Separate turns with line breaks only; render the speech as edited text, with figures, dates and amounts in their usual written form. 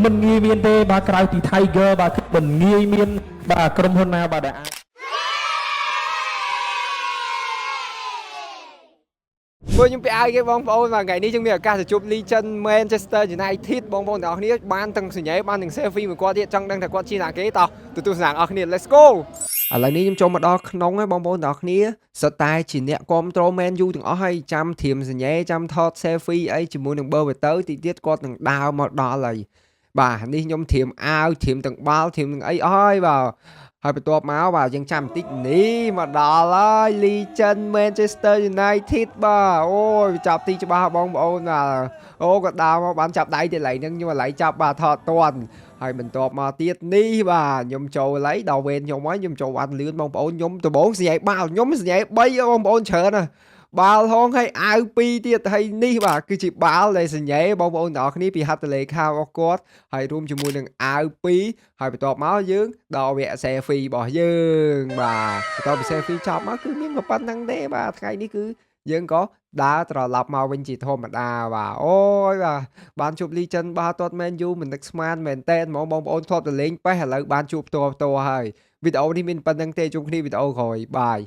មិនងាយមានទេបាទក្រៅពី Tiger បាទមិនងាយមានបាទក្រុមហ៊ុនណាបាទដែលអាច
មើលខ្ញុំពីឲ្យគេបងប្អូនបាទថ្ងៃនេះយើងមានឱកាសទៅជួប Legend Manchester United បងប្អូនទាំងអស់គ្នាបានទាំងសញ្ញាបានទាំង selfie មួយគាត់ទៀតចង់ដឹងថាគាត់ជាអ្នកគេតោះទទួលស្នាងអស់គ្នា Let's go ឥឡូវនេះខ្ញុំចូលមកដល់ក្នុងហើយបងប្អូនទាំងអស់គ្នាសិតតែជាអ្នកគ្រប់គ្រង Man U ទាំងអស់ហើយចាំធៀមសញ្ញាចាំថត selfie អីជាមួយនឹង Berberto តិចទៀតគាត់នឹងដើរមកដល់ហើយបាទនេះខ្ញុំធៀមអាវធៀមទាំងបាល់ធៀមទាំងអីអស់ហើយបាទហើយបន្ទាប់មកបាទយើងចាំបន្តិចនេះមកដល់ហើយ Legend Manchester United បាទអូយចាប់ទីច្បាស់បងប្អូនបាទអូក៏ដើរមកបានចាប់ដៃទីឡៃហ្នឹងខ្ញុំឥឡូវចាប់បាទថតតាន់ហើយបន្ទាប់មកទៀតនេះបាទខ្ញុំចូលឥឡូវដល់វេនខ្ញុំហើយខ្ញុំចូលបានលឿនបងប្អូនខ្ញុំដំបងសញ្ញាបាល់ខ្ញុំសញ្ញា3បងប្អូនច្រើនណាស់បាល់ហងឲ្យអាវ2ទៀតហើយនេះបាទគឺជាបាល់ដែលសញ្ញាបងប្អូនទាំងអស់គ្នាពីហត្ថលេខារបស់គាត់ហើយរួមជាមួយនឹងអាវ2ហើយបន្ទាប់មកយើងដល់វគ្គ selfie របស់យើងបាទបន្ទាប់ពី selfie ចប់មកគឺមានប៉ុណ្្នឹងទេបាទថ្ងៃនេះគឺយើងក៏ដើរត្រឡប់មកវិញជាធម្មតាបាទអូយបាទបានជួប Legend បាទទាត់ Man U មិននឹកស្មានមែនតើហ្មងបងប្អូនធ្លាប់ទៅលេងប៉េះឥឡូវបានជួបផ្ទាល់ហើយវីដេអូនេះមានប៉ុណ្្នឹងទេជួបគ្នាវីដេអូក្រោយបាយ